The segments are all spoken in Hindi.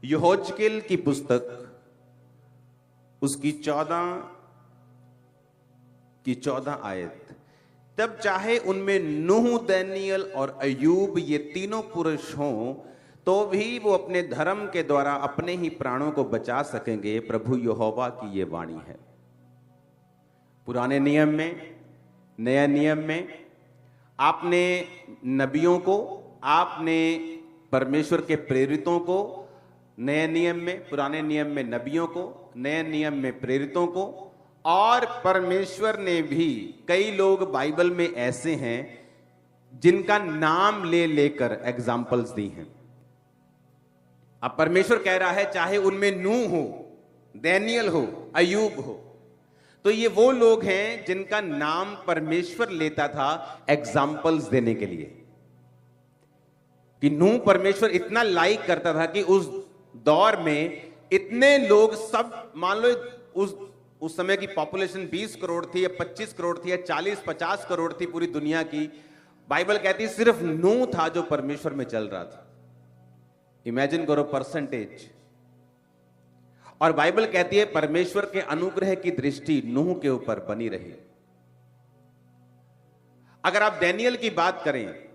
यहोजकेल की पुस्तक उसकी 14 आयत। तब चाहे उनमें नूह, दानियल और अय्यूब ये तीनों पुरुष हों तो भी वो अपने धर्म के द्वारा अपने ही प्राणों को बचा सकेंगे, प्रभु यहोवा की ये वाणी है। पुराने नियम में, नया नियम में आपने नबियों को, आपने परमेश्वर के प्रेरितों को, नए नियम में, पुराने नियम में नबियों को, नए नियम में प्रेरितों को, और परमेश्वर ने भी कई लोग बाइबल में ऐसे हैं जिनका नाम ले लेकर एग्जाम्पल्स दी हैं। अब परमेश्वर कह रहा है चाहे उनमें नूह हो, दानियल हो, अय्यूब हो, तो ये वो लोग हैं जिनका नाम परमेश्वर लेता था एग्जाम्पल्स देने के लिए। कि नूह परमेश्वर इतना लाइक करता था कि उस दौर में इतने लोग, सब मान लो उस समय की पॉपुलेशन 20 करोड़ थी या 25 करोड़ थी या 40-50 करोड़ थी पूरी दुनिया की। बाइबल कहती है सिर्फ नूह था जो परमेश्वर में चल रहा था। इमेजिन करो परसेंटेज। और बाइबल कहती है परमेश्वर के अनुग्रह की दृष्टि नूह के ऊपर बनी रही। अगर आप दानियल की बात करें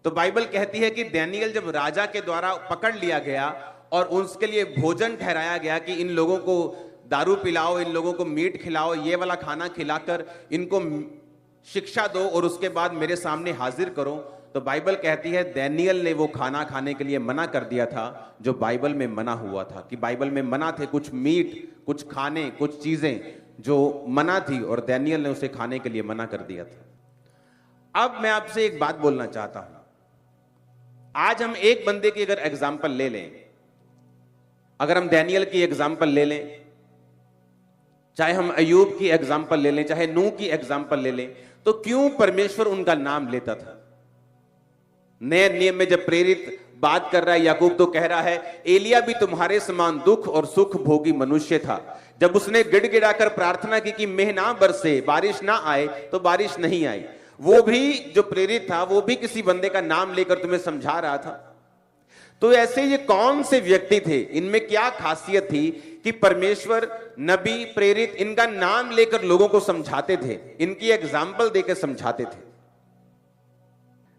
तो बाइबल कहती है कि दानियल जब राजा के द्वारा पकड़ लिया गया और उसके लिए भोजन ठहराया गया कि इन लोगों को दारू पिलाओ, इन लोगों को मीट खिलाओ, ये वाला खाना खिलाकर इनको शिक्षा दो और उसके बाद मेरे सामने हाजिर करो, तो बाइबल कहती है दानियल ने वो खाना खाने के लिए मना कर दिया था जो बाइबल में मना हुआ था। कि बाइबल में मना थे कुछ मीट, कुछ खाने, कुछ चीजें जो मना थी और दानियल ने उसे खाने के लिए मना कर दिया था। अब मैं आपसे एक बात बोलना चाहता हूं। आज हम एक बंदे की अगर एग्जाम्पल ले लें, अगर हम दानियल की एग्जाम्पल ले लें, चाहे हम अय्यूब की एग्जाम्पल ले लें, चाहे नूह की एग्जाम्पल ले लें, तो क्यों परमेश्वर उनका नाम लेता था? नए नियम में जब प्रेरित बात कर रहा है, याकूब तो कह रहा है एलिया भी तुम्हारे समान दुख और सुख भोगी मनुष्य था। जब उसने गिड़गिड़ाकर प्रार्थना की कि मेघ ना बरसे, बारिश ना आए, तो बारिश नहीं आई। वो भी जो प्रेरित था वो भी किसी बंदे का नाम लेकर तुम्हें समझा रहा था। तो ऐसे ये कौन से व्यक्ति थे, इनमें क्या खासियत थी कि परमेश्वर, नबी, प्रेरित इनका नाम लेकर लोगों को समझाते थे, इनकी एग्जाम्पल देकर समझाते थे?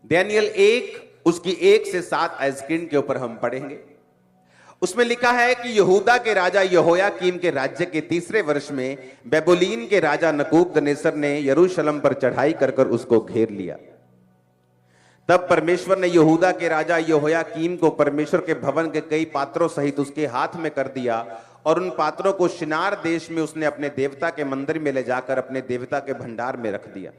दानियल 1 उसकी 1 से 7 आयत के ऊपर हम पढ़ेंगे। उसमें लिखा है कि यहूदा के राजा यहोयाकीम के राज्य के 3रे वर्ष में बेबुलीन के राजा नबूकदनेस्सर ने यरूशलेम पर चढ़ाई कर उसको घेर लिया। तब परमेश्वर ने यहूदा के राजा यहोयाकीम को परमेश्वर के भवन के कई पात्रों सहित उसके हाथ में कर दिया और उन पात्रों को शिनार देश में उसने अपने देवता के मंदिर में ले जाकर अपने देवता के भंडार में रख दिया।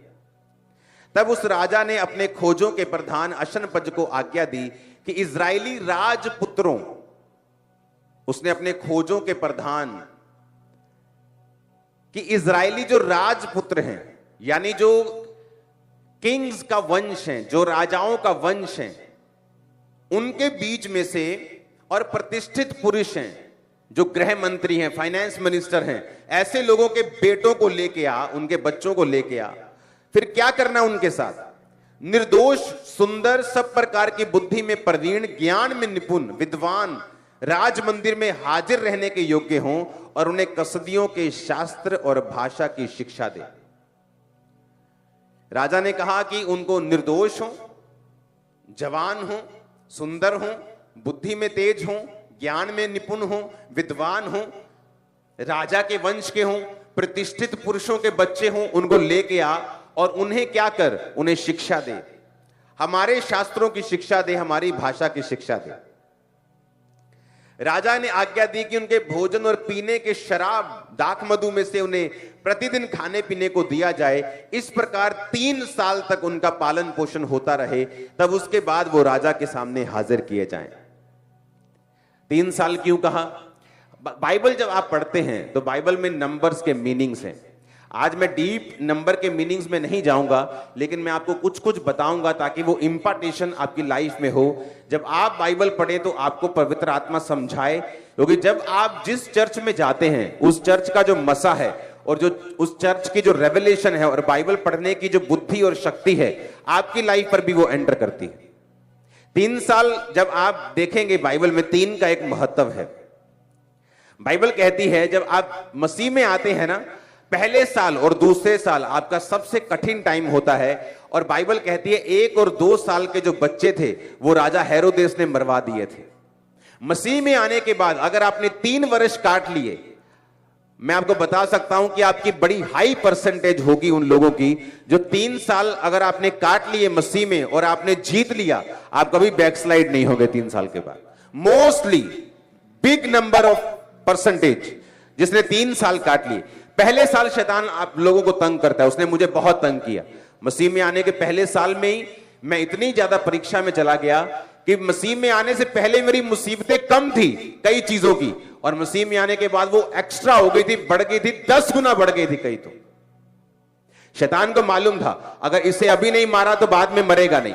तब उस राजा ने अपने खोजों के प्रधान अशनपज को आज्ञा दी कि इजरायली राजपुत्रों, उसने अपने खोजों के प्रधान कि इजरायली जो राजपुत्र हैं, यानी जो किंग्स का वंश है, जो राजाओं का वंश है, उनके बीच में से और प्रतिष्ठित पुरुष हैं, जो गृह मंत्री हैं, फाइनेंस मिनिस्टर हैं, ऐसे लोगों के बेटों को लेके आ, उनके बच्चों को लेके आ। फिर क्या करना उनके साथ? निर्दोष, सुंदर, सब प्रकार की बुद्धि में प्रवीण, ज्ञान में निपुण, विद्वान, राज मंदिर में हाजिर रहने के योग्य हों और उन्हें कसदियों के शास्त्र और भाषा की शिक्षा दे। राजा ने कहा कि उनको निर्दोष हो, जवान हो, सुंदर हो, बुद्धि में तेज हो, ज्ञान में निपुण हो, विद्वान हो, राजा के वंश के हों, प्रतिष्ठित पुरुषों के बच्चे हों, उनको लेके आ और उन्हें क्या कर? उन्हें शिक्षा दे, हमारे शास्त्रों की शिक्षा दे, हमारी भाषा की शिक्षा दे। राजा ने आज्ञा दी कि उनके भोजन और पीने के शराब, दाख मधु में से उन्हें प्रतिदिन खाने पीने को दिया जाए। इस प्रकार 3 साल तक उनका पालन पोषण होता रहे, तब उसके बाद वो राजा के सामने हाजिर किए जाएं। 3 साल क्यों कहा? बाइबल जब आप पढ़ते हैं तो बाइबल में नंबर्स के मीनिंग्स हैं। आज मैं डीप नंबर के मीनिंग्स में नहीं जाऊंगा, लेकिन मैं आपको कुछ कुछ बताऊंगा ताकि वो इंपार्टेशन आपकी लाइफ में हो। जब आप बाइबल पढ़े तो आपको पवित्र आत्मा समझाए, क्योंकि जब आप जिस चर्च में जाते हैं उस चर्च का जो मसा है और जो उस चर्च की जो रेवलेशन है और बाइबल पढ़ने की जो बुद्धि और शक्ति है, आपकी लाइफ पर भी वो एंटर करती है। 3 साल जब आप देखेंगे बाइबल में, 3 का एक महत्व है। बाइबल कहती है जब आप मसीह में आते हैं ना, पहले साल और दूसरे साल आपका सबसे कठिन टाइम होता है। और बाइबल कहती है 1 और 2 साल के जो बच्चे थे वो राजा हेरोदेस ने मरवा दिए थे। मसीह में आने के बाद अगर आपने 3 वर्ष काट लिए, मैं आपको बता सकता हूं कि आपकी बड़ी हाई परसेंटेज होगी उन लोगों की जो 3 साल अगर आपने काट लिए मसीह में और आपने जीत लिया, आप कभी बैकस्लाइड नहीं होगे 3 साल के बाद। Mostly big number of percentage जिसने 3 साल काट लिए। पहले साल शैतान आप लोगों को तंग करता है, उसने मुझे बहुत तंग किया। मसीह में आने के पहले साल में ही मैं इतनी ज्यादा परीक्षा में चला गया कि मसीह में आने से पहले मेरी मुसीबतें कम थी कई चीजों की, और मसीह में आने के बाद वो एक्स्ट्रा हो गई थी, बढ़ गई थी, 10 गुना बढ़ गई थी कई। तो शैतान को मालूम था अगर इसे अभी नहीं मारा तो बाद में मरेगा नहीं।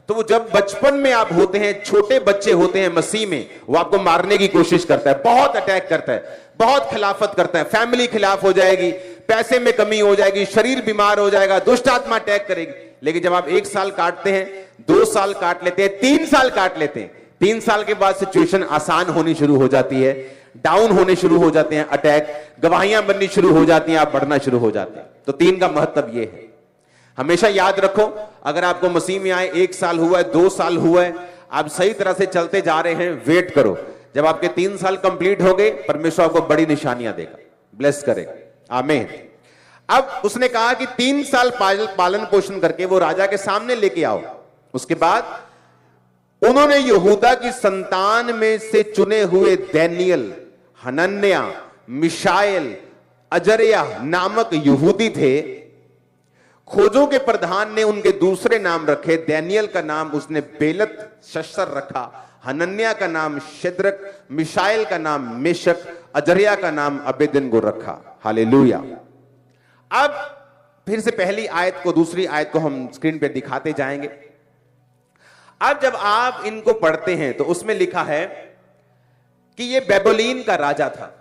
तो वो जब बचपन में आप होते हैं, छोटे बच्चे होते हैं मसीह में, वो आपको मारने की कोशिश करता है, बहुत अटैक करता है, बहुत खिलाफत करता है। फैमिली खिलाफ हो जाएगी, पैसे में कमी हो जाएगी, शरीर बीमार हो जाएगा, दुष्ट आत्मा अटैक करेगी। लेकिन जब आप 1 साल काटते हैं, 2 साल काट लेते हैं, 3 साल काट लेते हैं, 3 साल के बाद सिचुएशन आसान होनी शुरू हो जाती है, डाउन होने शुरू हो जाते हैं, अटैक, गवाहियां बननी शुरू हो जाती हैं, आप बढ़ना शुरू हो जाते हैं। तो 3 का महत्व यह है। हमेशा याद रखो, अगर आपको मसीह में आए 1 साल हुआ है, 2 साल हुआ है, आप सही तरह से चलते जा रहे हैं, वेट करो। जब आपके 3 साल कंप्लीट हो गए, परमेश्वर आपको बड़ी निशानियां देगा, ब्लेस करेगा। आमीन। अब उसने कहा कि 3 साल पालन पोषण करके वो राजा के सामने लेके आओ। उसके बाद उन्होंने यहूदा की संतान में से चुने हुए दानियेल, हनन्याह, मिशाएल, अजर्या नामक यहूदी थे। खोजों के प्रधान ने उनके दूसरे नाम रखे। दानियेल का नाम उसने बेलत शस्तर रखा, हनन्याह का नाम शद्रक, मिशाएल का नाम मेशक, अजर्या का नाम अबेदनगो रखा। हालेलुया। अब फिर से पहली आयत को, दूसरी आयत को हम स्क्रीन पे दिखाते जाएंगे। अब जब आप इनको पढ़ते हैं तो उसमें लिखा है कि ये बेबीलोन का राजा था।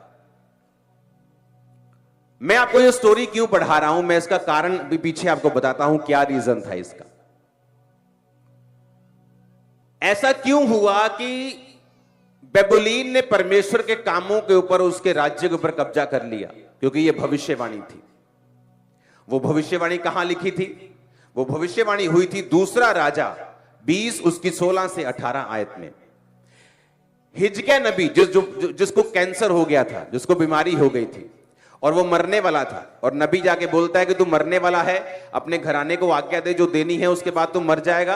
मैं आपको ये स्टोरी क्यों पढ़ा रहा हूं, मैं इसका कारण भी पीछे आपको बताता हूं, क्या रीजन था इसका। ऐसा क्यों हुआ कि बेबीलोन ने परमेश्वर के कामों के ऊपर, उसके राज्य के ऊपर कब्जा कर लिया? क्योंकि यह भविष्यवाणी थी। वो भविष्यवाणी कहां लिखी थी? वो भविष्यवाणी हुई थी दूसरा राजा 20 उसकी 16 से 18 आयत में। हिजकिय्याह नबी जिसको कैंसर हो गया था, जिसको बीमारी हो गई थी और वो मरने वाला था, और नबी जाके बोलता है कि तू मरने वाला है, अपने घराने को आज्ञा दे, जो देनी है उसके बाद तू मर जाएगा।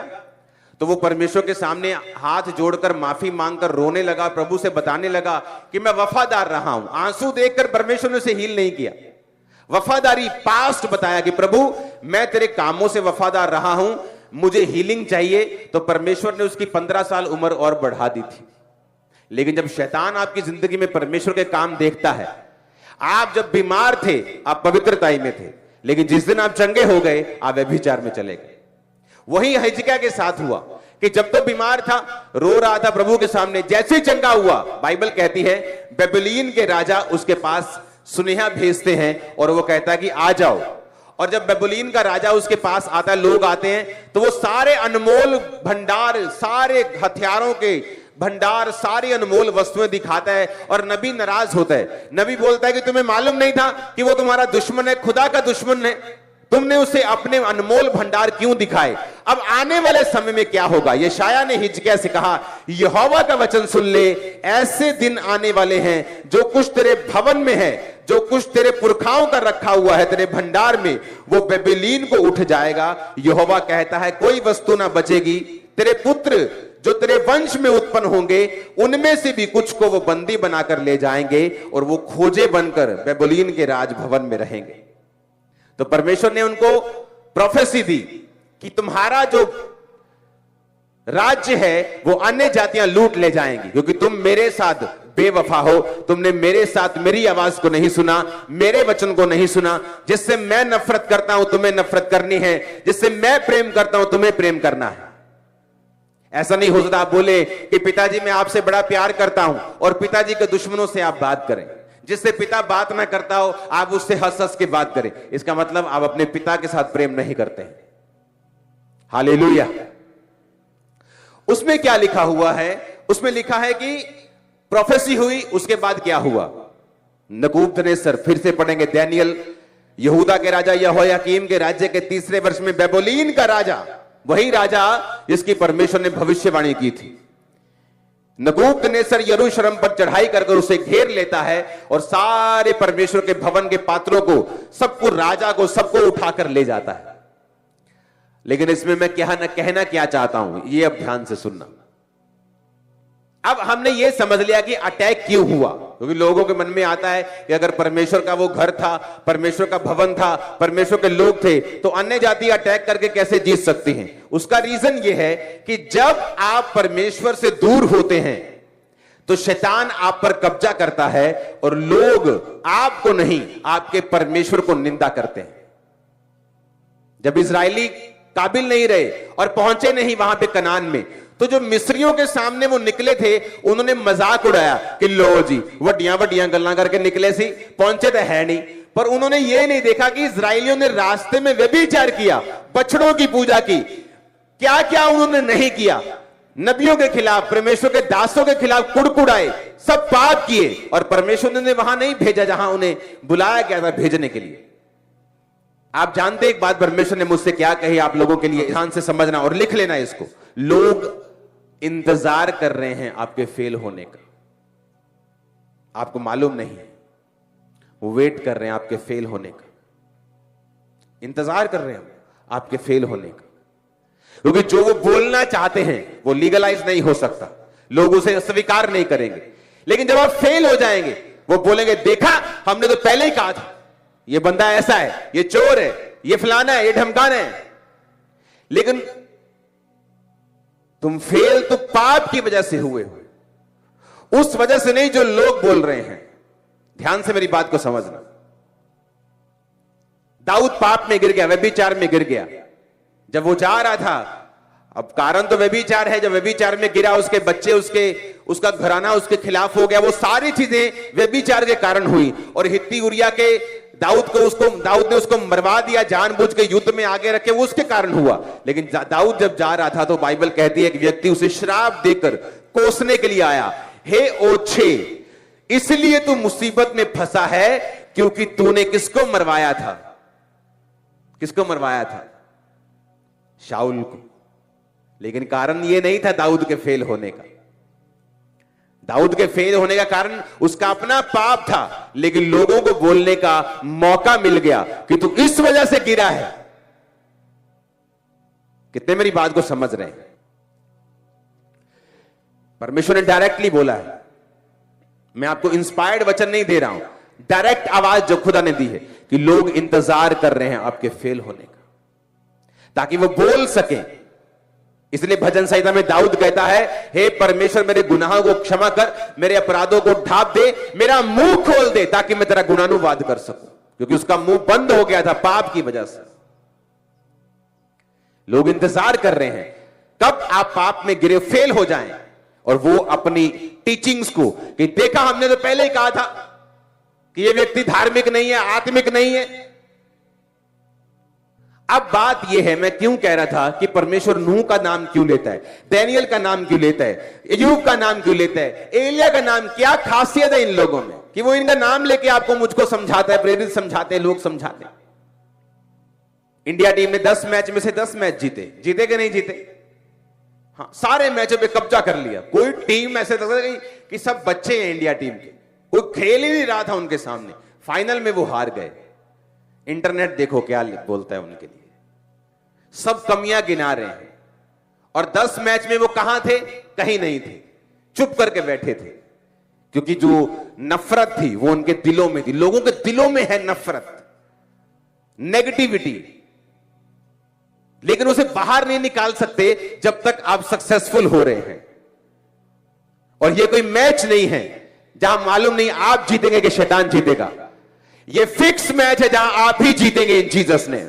तो वो परमेश्वर के सामने हाथ जोड़कर माफी मांगकर रोने लगा, प्रभु से बताने लगा कि मैं वफादार रहा हूं। आंसू देखकर परमेश्वर ने उसे हील नहीं किया, वफादारी पास्ट बताया कि प्रभु मैं तेरे कामों से वफादार रहा हूं, मुझे हीलिंग चाहिए। तो परमेश्वर ने उसकी 15 साल उम्र और बढ़ा दी थी। लेकिन जब शैतान आपकी जिंदगी में परमेश्वर के काम देखता है, आप जब बीमार थे आप पवित्रताई में थे, लेकिन जिस दिन आप चंगे हो गए आप व्यभिचार में चले गए। वही हिजकिय्याह के साथ हुआ कि जब तो बीमार था, रो रहा था प्रभु के सामने, जैसे ही चंगा हुआ, बाइबल कहती है बेबीलोन के राजा उसके पास सुनेहा भेजते हैं और वो कहता है कि आ जाओ। और जब बेबीलोन का राजा उसके पास आता है, लोग आते हैं, तो वो सारे अनमोल भंडार, सारे हथियारों के भंडार, सारी अनमोल वस्तुएं दिखाता है और नबी नाराज होता है। नबी बोलता है कि तुम्हें मालूम नहीं था कि वो तुम्हारा दुश्मन है, खुदा का दुश्मन है, तुमने उसे अपने अनमोल भंडार क्यों दिखाए? अब आने वाले समय में क्या होगा? यशायाह ने हिजकिय्याह से कहा, यहोवा का वचन सुन ले, ऐसे दिन आने वाले हैं जो कुछ तेरे भवन में है, जो कुछ तेरे पुरखाओं का रखा हुआ है तेरे भंडार में, वो बेबीलोन को उठ जाएगा। यहोवा कहता है कोई वस्तु ना बचेगी। तेरे पुत्र जो तेरे वंश में उत्पन्न होंगे, उनमें से भी कुछ को वो बंदी बनाकर ले जाएंगे और वो खोजे बनकर बेबीलोन के राजभवन में रहेंगे। तो परमेश्वर ने उनको प्रोफेसी दी कि तुम्हारा जो राज्य है वो अन्य जातियां लूट ले जाएंगी, क्योंकि तुम मेरे साथ बेवफा हो, तुमने मेरे साथ मेरी आवाज को नहीं सुना, मेरे वचन को नहीं सुना। जिससे मैं नफरत करता हूं तुम्हें नफरत करनी है, जिससे मैं प्रेम करता हूं तुम्हें प्रेम करना है। ऐसा नहीं हो सकता आप बोले कि पिताजी मैं आपसे बड़ा प्यार करता हूं और पिताजी के दुश्मनों से आप बात करें। जिससे पिता बात ना करता हो आप उससे हंस हंस के बात करें, इसका मतलब आप अपने पिता के साथ प्रेम नहीं करते हैं। हालेलुया। उसमें क्या लिखा हुआ है? उसमें लिखा है कि प्रोफेसी हुई, उसके बाद क्या हुआ? नबूकदनेस्सर, फिर से पढ़ेंगे दानियेल, यहूदा के राजा यहोयाकीम के राज्य के 3रे वर्ष में बेबीलोन का राजा, वही राजा जिसकी परमेश्वर ने भविष्यवाणी की थी, नबूकदनेस्सर यरूशलेम पर चढ़ाई कर उसे घेर लेता है और सारे परमेश्वर के भवन के पात्रों को, सबको, राजा को, सबको उठाकर ले जाता है। लेकिन इसमें मैं कहना क्या चाहता हूं, ये अब ध्यान से सुनना। अब हमने ये समझ लिया कि अटैक क्यों हुआ, क्योंकि लोगों के मन में आता है कि अगर परमेश्वर का वो घर था, परमेश्वर का भवन था, परमेश्वर के लोग थे, तो अन्य जाति अटैक करके कैसे जीत सकती हैं? उसका रीजन ये है कि जब आप परमेश्वर से दूर होते हैं तो शैतान आप पर कब्जा करता है और लोग आपको नहीं, आपके परमेश्वर को निंदा करते हैं। जब इजरायली काबिल नहीं रहे और पहुंचे नहीं वहां पे कनान में, तो जो मिस्रियों के सामने वो निकले थे, उन्होंने मजाक उड़ाया कि लो जी वड्डियां वड्डियां गल्लां करके निकले सी, पहुंचे तो है नहीं। पर उन्होंने ये नहीं देखा कि इजरायलियों ने रास्ते में व्यभिचार किया, बछड़ों की पूजा की, क्या क्या उन्होंने नहीं किया, नबियों के खिलाफ, परमेश्वर के दासों के खिलाफ कुड़कुड़ाए, सब पाप किए, और परमेश्वर ने वहां नहीं भेजा जहां उन्हें बुलाया गया था भेजने के लिए। आप जानते एक बात परमेश्वर ने मुझसे क्या कही, आप लोगों के लिए ध्यान से समझना और लिख लेना इसको। लोग इंतजार कर रहे हैं आपके फेल होने का, आपको मालूम नहीं है, वो वेट कर रहे हैं आपके फेल होने का, इंतजार कर रहे हैं आपके फेल होने का, क्योंकि जो वो बोलना चाहते हैं वो लीगलाइज नहीं हो सकता, लोग उसे स्वीकार नहीं करेंगे। लेकिन जब आप फेल हो जाएंगे, वो बोलेंगे देखा हमने तो पहले ही कहा था, ये बंदा ऐसा है, ये चोर है, ये फलाना है, ये ढमकाना है। लेकिन तुम फेल तो पाप की वजह से हुए हो, उस वजह से नहीं जो लोग बोल रहे हैं। ध्यान से मेरी बात को समझना। दाऊद पाप में गिर गया, व्यभिचार में गिर गया। जब वो जा रहा था, अब कारण तो व्यभिचार है, जब व्यभिचार में गिरा, उसके बच्चे, उसका घराना उसके खिलाफ हो गया, वो सारी चीजें व्यभिचार के कारण हुई। और हित्ती उरिया के दाऊद ने उसको मरवा दिया जानबूझ के, युद्ध में आगे रखे, वो उसके कारण हुआ। लेकिन दाऊद जब जा रहा था तो बाइबल कहती है कि व्यक्ति उसे श्राप देकर कोसने के लिए आया, हे ओछे, इसलिए तू मुसीबत में फंसा है क्योंकि तूने किसको मरवाया था? किसको मरवाया था? शाऊल को। लेकिन कारण यह नहीं था दाऊद के फेल होने का। दाऊद के फेल होने का कारण उसका अपना पाप था, लेकिन लोगों को बोलने का मौका मिल गया कि तू इस वजह से गिरा है। कितने मेरी बात को समझ रहे हैं? परमेश्वर ने डायरेक्टली बोला है, मैं आपको इंस्पायर्ड वचन नहीं दे रहा हूं, डायरेक्ट आवाज जो खुदा ने दी है कि लोग इंतजार कर रहे हैं आपके फेल होने का, ताकि वो बोल सकें। इसलिए भजन संहिता में दाऊद कहता है, हे परमेश्वर मेरे गुनाहों को क्षमा कर, मेरे अपराधों को ढांप दे, मेरा मुंह खोल दे ताकि मैं तेरा गुणानुवाद कर सकूं, क्योंकि उसका मुंह बंद हो गया था पाप की वजह से। लोग इंतजार कर रहे हैं कब आप पाप में गिरे, फेल हो जाएं, और वो अपनी टीचिंग्स को कि देखा हमने तो पहले ही कहा था कि ये व्यक्ति धार्मिक नहीं है, आत्मिक नहीं है। अब बात यह है, मैं क्यों कह रहा था कि परमेश्वर नूह का नाम क्यों लेता है, दानियेल का नाम क्यों लेता है, अय्यूब का नाम क्यों लेता है, एलिया का नाम, क्या खासियत है इन लोगों में कि वो इनका नाम लेके आपको मुझको समझाता है, प्रेरित समझाते हैं, लोग समझाते हैं। इंडिया टीम ने 10 मैच में से 10 मैच जीते, जीते कि नहीं जीते? हाँ, सारे मैचों पे कब्जा कर लिया। कोई टीम ऐसे लगता कि सब बच्चे हैं इंडिया टीम के, कोई खेल ही नहीं रहा था उनके सामने। फाइनल में वो हार गए। इंटरनेट देखो क्या बोलता है उनके लिए, सब कमियां गिना रहे हैं। और 10 मैच में वो कहां थे? कहीं नहीं थे, चुप करके बैठे थे, क्योंकि जो नफरत थी वो उनके दिलों में थी। लोगों के दिलों में है नफरत, नेगेटिविटी, लेकिन उसे बाहर नहीं निकाल सकते जब तक आप सक्सेसफुल हो रहे हैं। और ये कोई मैच नहीं है जहां मालूम नहीं आप जीतेंगे कि शैतान जीतेगा। ये फिक्स मैच है जहां आप ही जीतेंगे इन जीसस ने।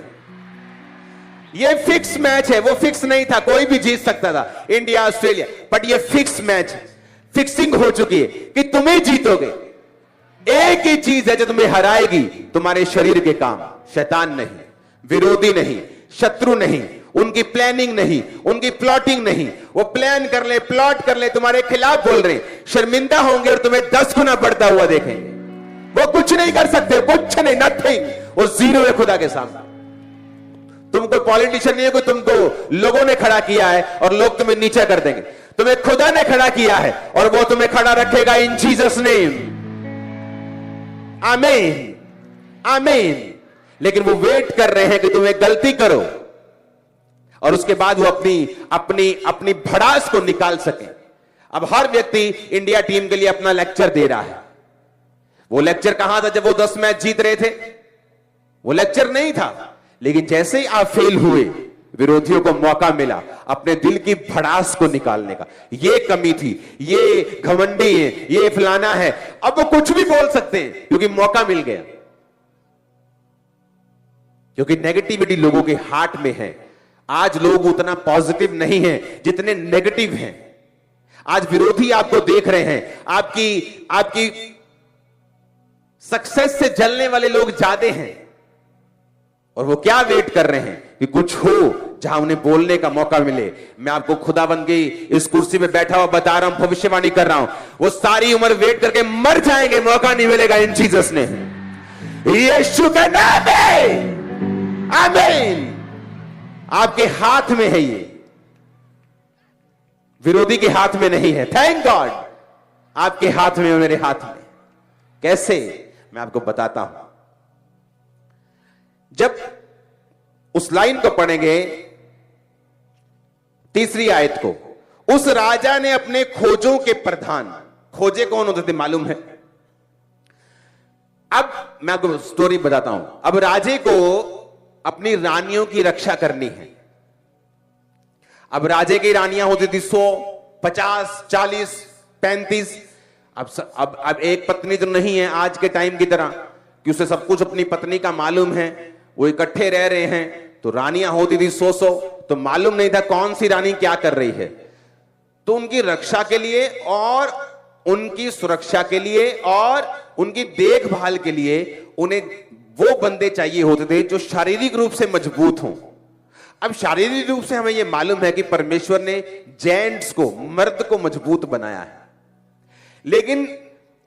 ये फिक्स मैच है, वो फिक्स नहीं था, कोई भी जीत सकता था, इंडिया ऑस्ट्रेलिया, बट ये फिक्स मैच, फिक्सिंग हो चुकी है कि तुम ही जीतोगे। एक ही चीज है जो तुम्हें हराएगी, तुम्हारे शरीर के काम, शैतान नहीं, विरोधी नहीं, शत्रु नहीं, उनकी प्लानिंग नहीं, उनकी प्लॉटिंग नहीं। वो प्लान कर ले, प्लॉट कर ले, तुम्हारे खिलाफ बोल रहे, शर्मिंदा होंगे और तुम्हें 10 गुना बढ़ता हुआ देखेंगे। वो कुछ नहीं कर सकते, कुछ नहीं, नथिंग। वो जीरो है खुदा के सामने। तुम कोई पॉलिटिशियन नहीं है, कोई तुमको लोगों ने खड़ा किया है और लोग तुम्हें नीचा कर देंगे। तुम्हें खुदा ने खड़ा किया है और वो तुम्हें खड़ा रखेगा इन जीसस नेम। आमीन, आमीन। लेकिन वो वेट कर रहे हैं कि तुम एक गलती करो और उसके बाद वो अपनी भड़ास को निकाल सके। अब हर व्यक्ति इंडिया टीम के लिए अपना लेक्चर दे रहा है। वो लेक्चर कहां था जब वो 10 मैच जीत रहे थे? वो लेक्चर नहीं था। लेकिन जैसे ही आप फेल हुए, विरोधियों को मौका मिला अपने दिल की भड़ास को निकालने का। ये कमी थी, ये घमंडी है, ये फलाना है। अब वो कुछ भी बोल सकते हैं क्योंकि मौका मिल गया। क्योंकि नेगेटिविटी लोगों के हार्ट में है। आज लोग उतना पॉजिटिव नहीं है जितने नेगेटिव हैं। आज विरोधी आपको देख रहे हैं, आपकी सक्सेस से जलने वाले लोग ज्यादा हैं। और वो क्या वेट कर रहे हैं कि कुछ हो जहां उन्हें बोलने का मौका मिले। मैं आपको खुदाबंद की इस कुर्सी पे बैठा हुआ बता रहा हूं, भविष्यवाणी कर रहा हूं, वो सारी उम्र वेट करके मर जाएंगे, मौका नहीं मिलेगा इन जीसस ने, यीशु के नाम में। आमीन। आपके हाथ में है, ये विरोधी के हाथ में नहीं है। थैंक गॉड, आपके हाथ में, मेरे हाथ में। कैसे? मैं आपको बताता हूं। जब उस लाइन को पढ़ेंगे, तीसरी आयत को, उस राजा ने अपने खोजों के प्रधान, खोजे कौन होते थे मालूम है? अब मैं आपको स्टोरी बताता हूं। अब राजे को अपनी रानियों की रक्षा करनी है। अब राजे की रानियां होती थी 100, 50, 40, 35। अब एक पत्नी तो नहीं है आज के टाइम की तरह कि उसे सब कुछ अपनी पत्नी का मालूम है, वो इकट्ठे रह रहे हैं। तो रानियां होती थी 100, तो मालूम नहीं था कौन सी रानी क्या कर रही है। तो उनकी रक्षा के लिए और उनकी सुरक्षा के लिए और उनकी देखभाल के लिए उन्हें वो बंदे चाहिए होते थे जो शारीरिक रूप से मजबूत हों। अब शारीरिक रूप से हमें यह मालूम है कि परमेश्वर ने जेंट्स को, मर्द को मजबूत बनाया है। लेकिन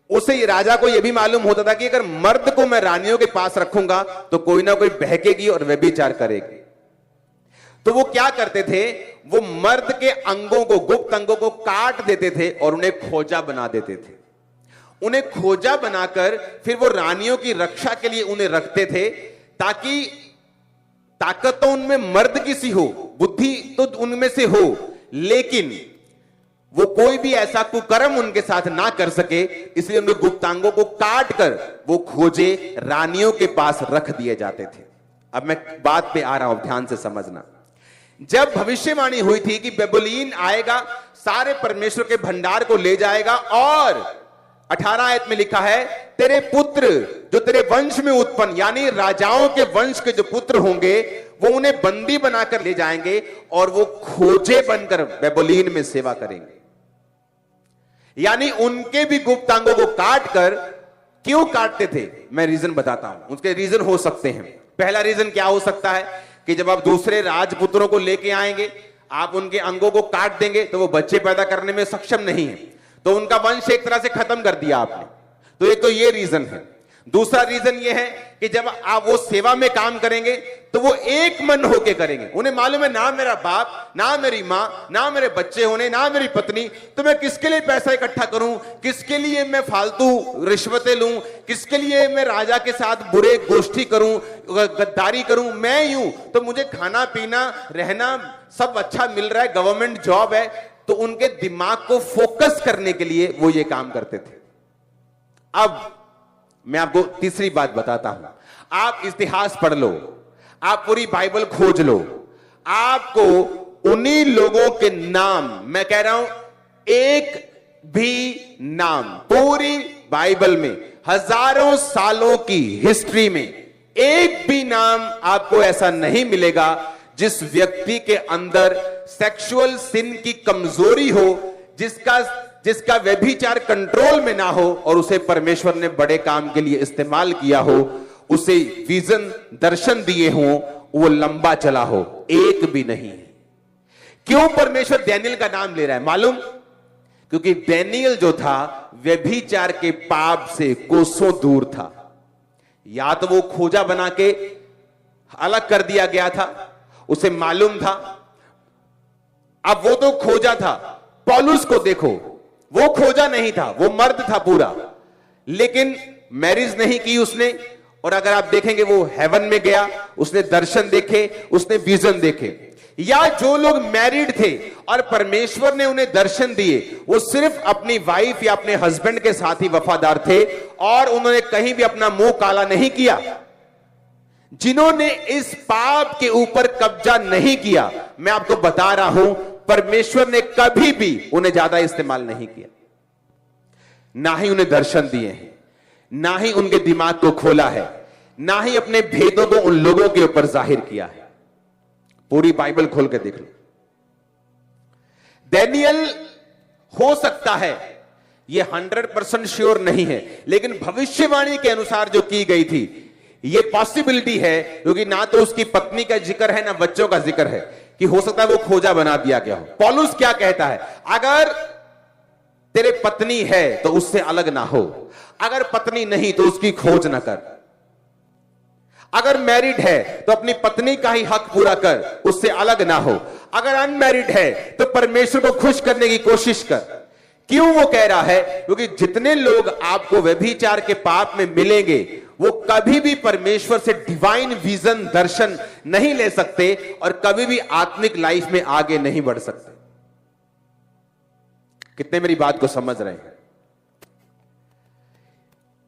उसे राजा को यह भी मालूम होता था कि अगर मर्द को मैं रानियों के पास रखूंगा तो कोई ना कोई बहकेगी और व्यभिचार करेगी। तो वो क्या करते थे, वो मर्द के अंगों को, गुप्त अंगों को काट देते थे और उन्हें खोजा बना देते थे। उन्हें खोजा बनाकर फिर वो रानियों की रक्षा के लिए उन्हें रखते थे, ताकि ताकत तो उनमें मर्द की सी हो, बुद्धि तो उनमें से हो, लेकिन वो कोई भी ऐसा कुकर्म उनके साथ ना कर सके। इसलिए उनके गुप्तांगों को काट कर वो खोजे रानियों के पास रख दिए जाते थे। अब मैं बात पे आ रहा हूं, ध्यान से समझना। जब भविष्यवाणी हुई थी कि बेबुलीन आएगा, सारे परमेश्वर के भंडार को ले जाएगा, और 18 आयत में लिखा है, तेरे पुत्र जो तेरे वंश में उत्पन्न, यानी राजाओं के वंश के जो पुत्र होंगे, वो उन्हें बंदी बनाकर ले जाएंगे और वो खोजे बनकर बेबुलीन में सेवा करेंगे। यानी उनके भी गुप्तांगों को काट कर, क्यों काटते थे मैं रीजन बताता हूं। उसके रीजन हो सकते हैं। पहला रीजन क्या हो सकता है कि जब आप दूसरे राजपुत्रों को लेके आएंगे, आप उनके अंगों को काट देंगे तो वो बच्चे पैदा करने में सक्षम नहीं है, तो उनका वंश एक तरह से खत्म कर दिया आपने। तो एक तो ये रीजन है। दूसरा रीजन ये है कि जब आप वो सेवा में काम करेंगे तो वो एक मन होके करेंगे। उन्हें मालूम है ना मेरा बाप, ना मेरी मां, ना मेरे बच्चे होने, ना मेरी पत्नी, तो मैं किसके लिए पैसा इकट्ठा करूं, किसके लिए मैं फालतू रिश्वतें लूं, किसके लिए मैं राजा के साथ बुरे गोष्ठी करूं, गद्दारी करूं। मैं यूं तो मुझे खाना पीना रहना सब अच्छा मिल रहा है, गवर्नमेंट जॉब है। तो उनके दिमाग को फोकस करने के लिए वो ये काम करते थे। अब मैं आपको तीसरी बात बताता हूं। आप इतिहास पढ़ लो, आप पूरी बाइबल खोज लो, आपको उन्हीं लोगों के नाम, मैं कह रहा हूं एक भी नाम पूरी बाइबल में, हजारों सालों की हिस्ट्री में एक भी नाम आपको ऐसा नहीं मिलेगा जिस व्यक्ति के अंदर सेक्सुअल सिन की कमजोरी हो, जिसका व्यभिचार कंट्रोल में ना हो और उसे परमेश्वर ने बड़े काम के लिए इस्तेमाल किया हो, उसे विजन, दर्शन दिए हों, वो लंबा चला हो। एक भी नहीं है। क्यों परमेश्वर डैनियल का नाम ले रहा है मालूम? क्योंकि डैनियल जो था व्यभिचार के पाप से कोसों दूर था। या तो वो खोजा बना के अलग कर दिया गया था, उसे मालूम था। अब वो तो खोजा था, पौलुस को देखो, वो खोजा नहीं था, वो मर्द था पूरा, लेकिन मैरिज नहीं की उसने। और अगर आप देखेंगे वो हेवन में गया, उसने दर्शन देखे, उसने विजन देखे। या जो लोग मैरिड थे और परमेश्वर ने उन्हें दर्शन दिए, वो सिर्फ अपनी वाइफ या अपने हस्बैंड के साथ ही वफादार थे और उन्होंने कहीं भी अपना मुंह काला नहीं किया। जिन्होंने इस पाप के ऊपर कब्जा नहीं किया, मैं आपको बता रहा हूं, परमेश्वर ने कभी भी उन्हें ज्यादा इस्तेमाल नहीं किया, ना ही उन्हें दर्शन दिए हैं, ना ही उनके दिमाग को खोला है, ना ही अपने भेदों को उन लोगों के ऊपर जाहिर किया है। पूरी बाइबल खोल के देख लो। डैनियल हो सकता है, यह 100% श्योर नहीं है, लेकिन भविष्यवाणी के अनुसार जो की गई थी, यह पॉसिबिलिटी है, क्योंकि ना तो उसकी पत्नी का जिक्र है ना बच्चों का जिक्र है, कि हो सकता है वो खोजा बना दिया गया हो। पौलुस क्या कहता है? अगर तेरे पत्नी है तो उससे अलग ना हो, अगर पत्नी नहीं तो उसकी खोज ना कर, अगर मैरिड है तो अपनी पत्नी का ही हक पूरा कर, उससे अलग ना हो, अगर अनमैरिड है तो परमेश्वर को खुश करने की कोशिश कर। क्यों वो कह रहा है? क्योंकि जितने लोग आपको व्यभिचार के पाप में मिलेंगे, वो कभी भी परमेश्वर से डिवाइन विजन दर्शन नहीं ले सकते और कभी भी आत्मिक लाइफ में आगे नहीं बढ़ सकते। कितने मेरी बात को समझ रहे हैं?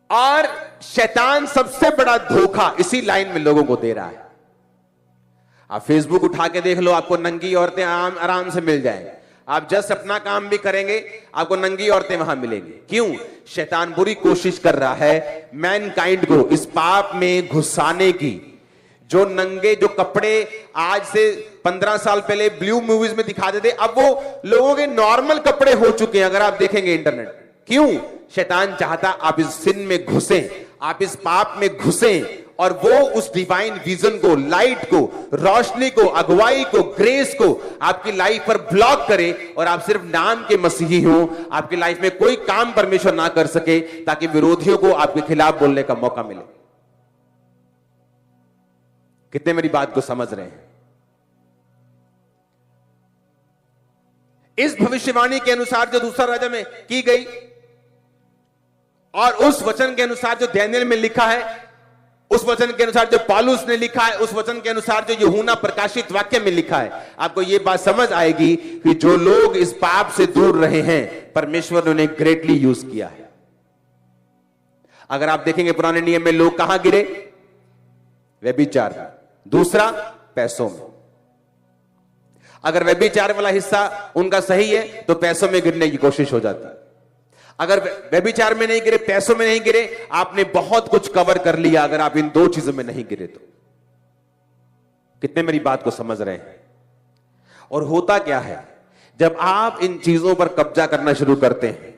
और शैतान सबसे बड़ा धोखा इसी लाइन में लोगों को दे रहा है। आप फेसबुक उठा के देख लो, आपको नंगी औरतें आराम से मिल जाएंगे। आप जस्ट अपना काम भी करेंगे, आपको नंगी औरतें वहां मिलेंगी। क्यों? शैतान बुरी कोशिश कर रहा है मैनकाइंड को इस पाप में घुसाने की। जो नंगे जो कपड़े आज से 15 साल पहले ब्लू मूवीज में दिखाते थे, अब वो लोगों के नॉर्मल कपड़े हो चुके हैं, अगर आप देखेंगे इंटरनेट। क्यों? शैतान चाहता आप इस सिन में घुसें, आप इस पाप में घुसें, और वो उस डिवाइन विजन को, लाइट को, रोशनी को, अगुवाई को, ग्रेस को आपकी लाइफ पर ब्लॉक करे और आप सिर्फ नाम के मसीही हो, आपकी लाइफ में कोई काम परमेश्वर ना कर सके, ताकि विरोधियों को आपके खिलाफ बोलने का मौका मिले। कितने मेरी बात को समझ रहे हैं? इस भविष्यवाणी के अनुसार जो दूसरा राजा में की गई और उस वचन के अनुसार जो डैनियल में लिखा है, उस वचन के अनुसार जो पौलुस ने लिखा है, उस वचन के अनुसार जो यूहन्ना प्रकाशित वाक्य में लिखा है, आपको यह बात समझ आएगी कि जो लोग इस पाप से दूर रहे हैं, परमेश्वर ने उन्हें ग्रेटली यूज किया है। अगर आप देखेंगे पुराने नियम में लोग कहां गिरे? व्यभिचार में, दूसरा पैसों में। अगर व्यभिचार वाला हिस्सा उनका सही है तो पैसों में गिरने की कोशिश हो जाती है। अगर व्यभिचार में नहीं गिरे, पैसों में नहीं गिरे, आपने बहुत कुछ कवर कर लिया। अगर आप इन दो चीजों में नहीं गिरे तो। कितने मेरी बात को समझ रहे हैं? और होता क्या है, जब आप इन चीजों पर कब्जा करना शुरू करते हैं,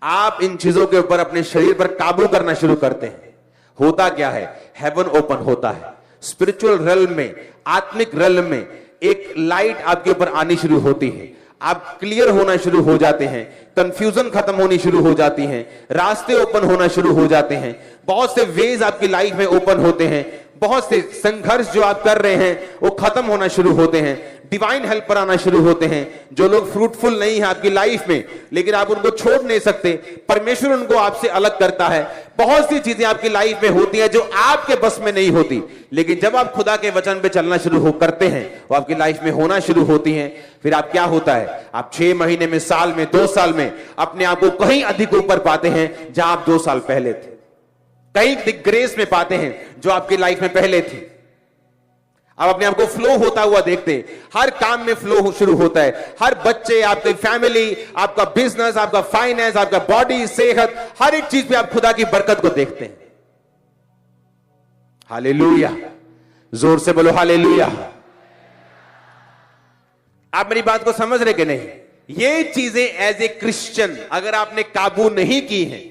आप इन चीजों के ऊपर अपने शरीर पर काबू करना शुरू करते हैं, होता क्या है? हेवन ओपन होता है। स्पिरिचुअल रेल्म में, आत्मिक रेल्म में एक लाइट आपके ऊपर आनी शुरू होती है। आप क्लियर होना शुरू हो जाते हैं, कंफ्यूजन खत्म होनी शुरू हो जाती हैं, रास्ते ओपन होना शुरू हो जाते हैं, बहुत से वेज आपकी लाइफ में ओपन होते हैं, बहुत से संघर्ष जो आप कर रहे हैं वो खत्म होना शुरू होते हैं, डिवाइन हेल्पर आना शुरू होते हैं। जो लोग फ्रूटफुल नहीं है आपकी लाइफ में, लेकिन आप उनको छोड़ नहीं सकते, परमेश्वर उनको आपसे अलग करता है। बहुत सी चीजें आपकी लाइफ में होती हैं जो आपके बस में नहीं होती, लेकिन जब आप खुदा के वचन पे चलना शुरू करते हैं, वो आपकी लाइफ में होना शुरू होती हैं। फिर आप क्या होता है, आप 6 महीने में, साल में, 2 साल में अपने आप को कहीं अधिक ऊपर पाते हैं जहां आप 2 साल पहले थे। कहीं ग्रेस में पाते हैं जो आपकी लाइफ में पहले थी। आप अपने आप को फ्लो होता हुआ देखते हैं, हर काम में फ्लो शुरू होता है। हर बच्चे, आपकी फैमिली, आपका बिजनेस, आपका फाइनेंस, आपका बॉडी, सेहत, हर एक चीज पे आप खुदा की बरकत को देखते हैं। हालेलुया, जोर से बोलो हालेलुया। आप मेरी बात को समझ रहे कि नहीं? ये चीजें एज ए क्रिश्चियन अगर आपने काबू नहीं की है,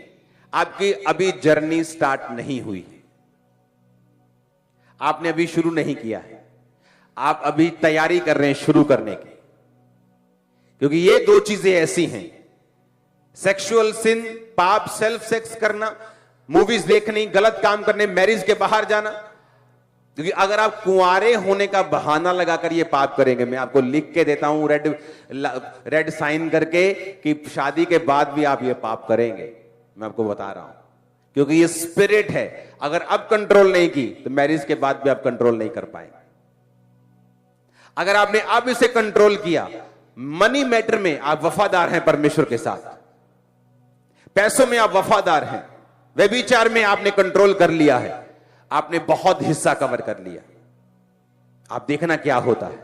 आपकी अभी जर्नी स्टार्ट नहीं हुई है, आपने अभी शुरू नहीं किया है। आप अभी तैयारी कर रहे हैं शुरू करने की, क्योंकि ये दो चीजें ऐसी हैं, सेक्सुअल सिन, पाप, सेल्फ सेक्स करना, मूवीज देखनी, गलत काम करने, मैरिज के बाहर जाना। क्योंकि अगर आप कुंवारे होने का बहाना लगाकर ये पाप करेंगे, मैं आपको लिख के देता हूं रेड साइन करके कि शादी के बाद भी आप ये पाप करेंगे, मैं आपको बता रहा हूं। क्योंकि ये स्पिरिट है, अगर अब कंट्रोल नहीं की तो मैरिज के बाद भी आप कंट्रोल नहीं कर पाएंगे। अगर आपने अब इसे कंट्रोल किया, मनी मैटर में आप वफादार हैं परमेश्वर के साथ, पैसों में आप वफादार हैं, व्यभिचार में आपने कंट्रोल कर लिया है, आपने बहुत हिस्सा कवर कर लिया। आप देखना क्या होता है,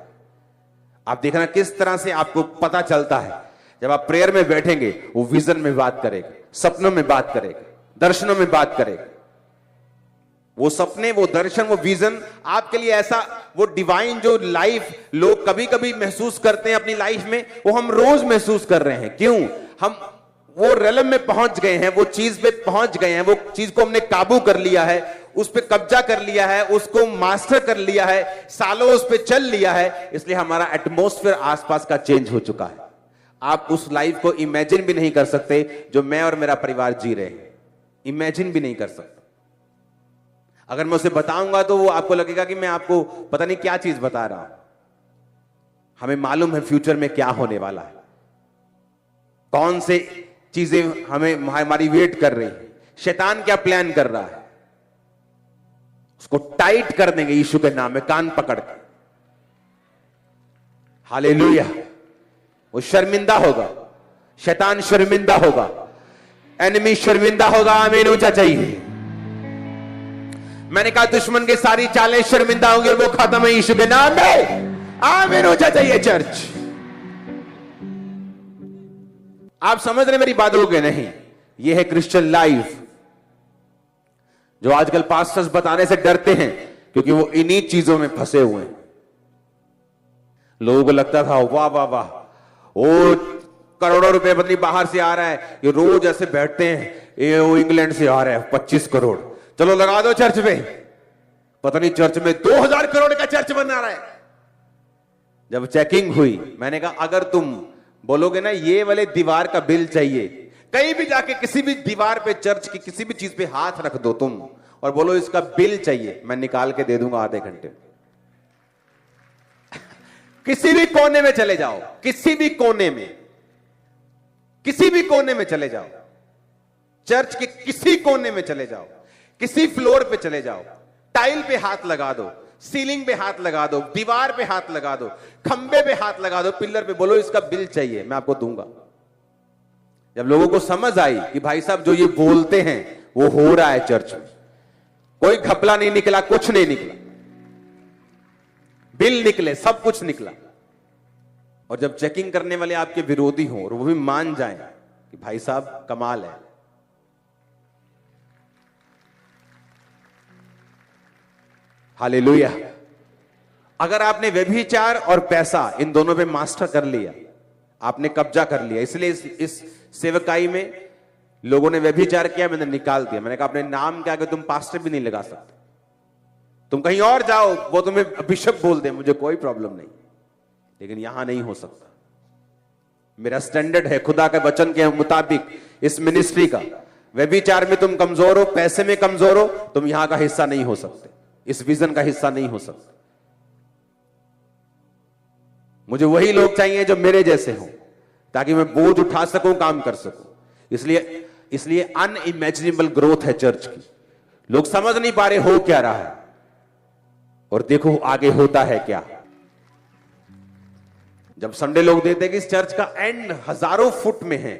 आप देखना किस तरह से आपको पता चलता है। जब आप प्रेयर में बैठेंगे, वो विजन में बात करेगा, सपनों में बात करेगा, दर्शनों में बात करेगा। वो सपने, वो दर्शन, वो विजन आपके लिए ऐसा, वो डिवाइन जो लाइफ लोग कभी कभी महसूस करते हैं अपनी लाइफ में, वो हम रोज महसूस कर रहे हैं। क्यों? हम वो रेलम में पहुंच गए हैं, वो चीज पे पहुंच गए हैं, वो चीज को हमने काबू कर लिया है, उस पे कब्जा कर लिया है, उसको मास्टर कर लिया है, सालों उस पे चल लिया है। इसलिए हमारा एटमॉस्फेयर आसपास का चेंज हो चुका है। आप उस लाइफ को इमेजिन भी नहीं कर सकते जो मैं और मेरा परिवार जी रहे हैं, इमेजिन भी नहीं कर सकते। अगर मैं उसे बताऊंगा तो वो आपको लगेगा कि मैं आपको पता नहीं क्या चीज बता रहा हूं। हमें मालूम है फ्यूचर में क्या होने वाला है, कौन से चीजें हमें हमारी वेट कर रही है, शैतान क्या प्लान कर रहा है, उसको टाइट कर देंगे यीशु के नाम में, कान पकड़ के। हालेलुया। वो शर्मिंदा होगा, शैतान शर्मिंदा होगा, एनिमी शर्मिंदा होगा। आमीन ऊंचा चाहिए। मैंने कहा दुश्मन की सारी चालें शर्मिंदा होंगी, वो खत्म है यीशु के नाम में। आमीन ऊंचा चाहिए चर्च। आप समझ रहे मेरी बातों के नहीं? ये है क्रिश्चियन लाइफ, जो आजकल पास्टर्स बताने से डरते हैं क्योंकि वो इन्हीं चीजों में फंसे हुए हैं। लोगों को लगता था वाह वाह वाह, वो करोड़ों रुपए बदली बाहर से आ रहा है, ये रोज ऐसे बैठते हैं, ये वो इंग्लैंड से आ रहा है 25 करोड़, चलो लगा दो चर्च में। पता नहीं चर्च में 2000 करोड़ का चर्च बना रहा है। जब चेकिंग हुई, मैंने कहा अगर तुम बोलोगे ना ये वाले दीवार का बिल चाहिए, कहीं भी जाके किसी भी दीवार पे, चर्च की किसी भी चीज पे हाथ रख दो तुम और बोलो इसका बिल चाहिए, मैं निकाल के दे दूंगा आधे घंटे में। किसी भी कोने में चले जाओ, किसी भी कोने में, किसी भी कोने में चले जाओ, चर्च के किसी कोने में चले जाओ, किसी फ्लोर पे चले जाओ, टाइल पे हाथ लगा दो, सीलिंग पे हाथ लगा दो, दीवार पे हाथ लगा दो, खंबे पे हाथ लगा दो, पिलर पे, बोलो इसका बिल चाहिए, मैं आपको दूंगा। जब लोगों को समझ आई कि भाई साहब जो ये बोलते हैं वो हो रहा है चर्च में, कोई घपला नहीं निकला, कुछ नहीं निकला, बिल निकले, सब कुछ निकला। और जब चेकिंग करने वाले आपके विरोधी हों और वो भी मान जाएं कि भाई साहब कमाल है। हालेलुया। अगर आपने व्यभिचार और पैसा इन दोनों पे मास्टर कर लिया, आपने कब्जा कर लिया, इसलिए इस सेवकाई में लोगों ने व्यभिचार किया, मैंने निकाल दिया। मैंने कहा अपने नाम के आगे तुम पास्टर भी नहीं लगा सकते, तुम कहीं और जाओ, वो तुम्हें बिशप बोल दे, मुझे कोई प्रॉब्लम नहीं, लेकिन यहां नहीं हो सकता। मेरा स्टैंडर्ड है खुदा के वचन के मुताबिक इस मिनिस्ट्री का। व्यभिचार में तुम कमजोर हो, पैसे में कमजोर हो, तुम यहां का हिस्सा नहीं हो सकते, इस विजन का हिस्सा नहीं हो सकते। मुझे वही लोग चाहिए जो मेरे जैसे हों, ताकि मैं बोझ उठा सकूं, काम कर सकूं। इसलिए अनइमेजिनेबल ग्रोथ है चर्च की। लोग समझ नहीं पा रहे हो क्या रहा है, और देखो आगे होता है क्या। जब संडे लोग देते हैं कि इस चर्च का एंड हजारों फुट में है,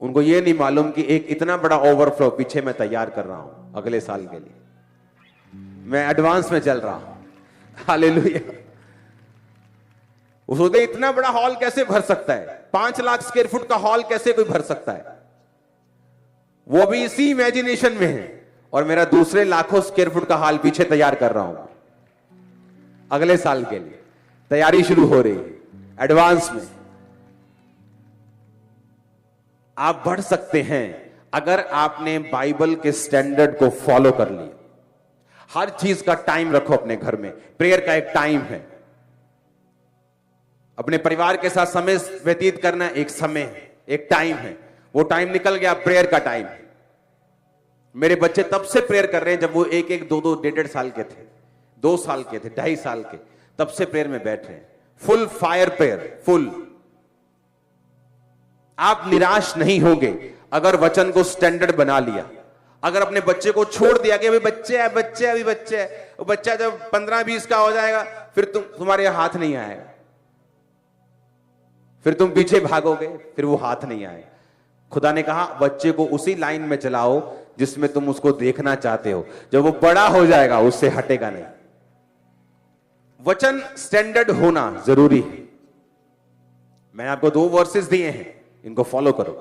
उनको यह नहीं मालूम कि एक इतना बड़ा ओवरफ्लो पीछे मैं तैयार कर रहा हूं अगले साल के लिए। मैं एडवांस में चल रहा हूं। हालेलुया। उसने इतना बड़ा हॉल कैसे भर सकता है? 5 लाख स्क्वायर फुट का हॉल कैसे कोई भर सकता है? वो भी इसी इमेजिनेशन में है, और मेरा दूसरे लाखों स्क्वायर फुट का हॉल पीछे तैयार कर रहा हूं अगले साल के लिए। तैयारी शुरू हो रही है एडवांस में। आप बढ़ सकते हैं अगर आपने बाइबल के स्टैंडर्ड को फॉलो कर लिया। हर चीज का टाइम रखो अपने घर में। प्रेयर का एक टाइम है, अपने परिवार के साथ समय व्यतीत करना एक समय है, एक टाइम है। वो टाइम निकल गया, प्रेयर का टाइम। मेरे बच्चे तब से प्रेयर कर रहे हैं जब वो 1-1, 2-2, 1.5 साल के थे, 2 साल के थे, 2.5 साल के, तब से प्रेयर में बैठ रहे हैं। Full fire prayer, full. आप निराश नहीं होंगे अगर वचन को स्टैंडर्ड बना लिया। अगर अपने बच्चे को छोड़ दिया कि अभी बच्चे है, बच्चे अभी बच्चे है, वो बच्चा जब 15-20 का हो जाएगा फिर तुम्हारे हाथ नहीं आएगा, फिर तुम पीछे भागोगे, फिर वो हाथ नहीं आएगा। खुदा ने कहा बच्चे को उसी लाइन में चलाओ जिसमें तुम उसको देखना चाहते हो। जब वो बड़ा हो जाएगा उससे हटेगा नहीं। वचन स्टैंडर्ड होना जरूरी है। मैंने आपको 2 वर्सेस दिए हैं, इनको फॉलो करो।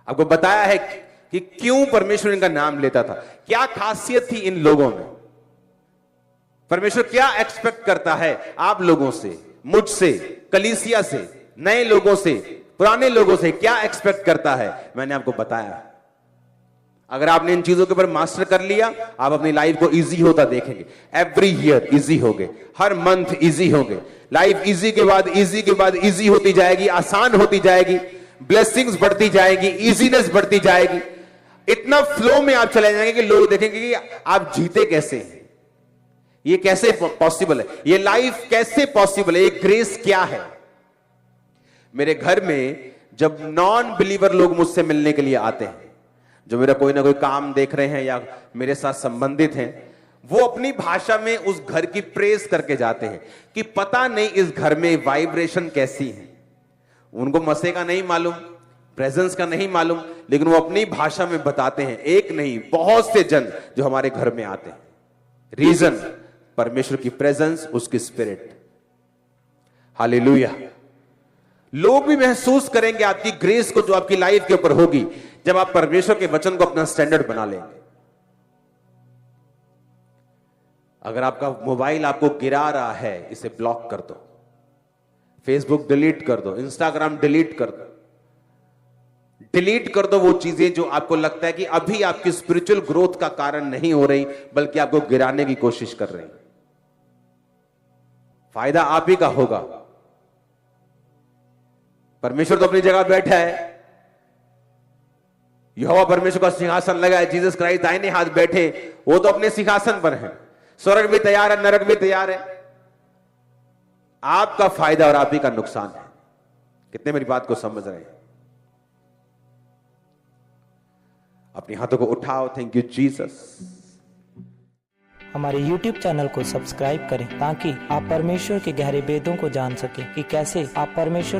आपको बताया है कि क्यों परमेश्वर इनका नाम लेता था, क्या खासियत थी इन लोगों में। परमेश्वर क्या एक्सपेक्ट करता है आप लोगों से, मुझसे, कलीसिया से, नए लोगों से, पुराने लोगों से, क्या एक्सपेक्ट करता है, मैंने आपको बताया। अगर आपने इन चीजों के ऊपर मास्टर कर लिया, आप अपनी लाइफ को इजी होता देखेंगे। एवरी ईयर इजी होगे, हर मंथ इजी होगे। लाइफ इजी के बाद इजी के बाद इजी होती जाएगी, आसान होती जाएगी, ब्लेसिंग्स बढ़ती जाएगी, इजीनेस बढ़ती जाएगी। इतना फ्लो में आप चले जाएंगे कि लोग देखेंगे कि आप जीते कैसे हैं, ये कैसे पॉसिबल है, ये लाइफ कैसे पॉसिबल है, ये ग्रेस क्या है। मेरे घर में जब नॉन बिलीवर लोग मुझसे मिलने के लिए आते हैं, जो मेरा कोई ना कोई काम देख रहे हैं या मेरे साथ संबंधित हैं, वो अपनी भाषा में उस घर की प्रेज करके जाते हैं कि पता नहीं इस घर में वाइब्रेशन कैसी है। उनको मसे का नहीं मालूम, प्रेजेंस का नहीं मालूम, लेकिन वो अपनी भाषा में बताते हैं। एक नहीं, बहुत से जन जो हमारे घर में आते हैं। रीजन, परमेश्वर की प्रेजेंस, उसकी स्पिरिट। हालेलुया। लोग भी महसूस करेंगे आपकी ग्रेस को जो आपकी लाइफ के ऊपर होगी जब आप परमेश्वर के वचन को अपना स्टैंडर्ड बना लेंगे। अगर आपका मोबाइल आपको गिरा रहा है, इसे ब्लॉक कर दो, फेसबुक डिलीट कर दो, इंस्टाग्राम डिलीट कर दो, डिलीट कर दो वो चीजें जो आपको लगता है कि अभी आपकी स्पिरिचुअल ग्रोथ का कारण नहीं हो रही, बल्कि आपको गिराने की कोशिश कर रही। फायदा आप ही का होगा। परमेश्वर तो अपनी जगह बैठा है, यहोवा परमेश्वर का सिंहासन लगा है, जीसस क्राइस्ट दाहिने हाथ बैठे, वो तो अपने सिंहासन पर है। स्वर्ग भी तैयार है, नरक भी तैयार है। आपका फायदा और आप ही का नुकसान है। कितने मेरी बात को समझ रहे हैं? अपने हाथों को उठाओ। Thank you Jesus. हमारे YouTube चैनल को सब्सक्राइब करें ताकि आप परमेश्वर के गहरे वेदों को जान सकें कि कैसे आप परमेश्वर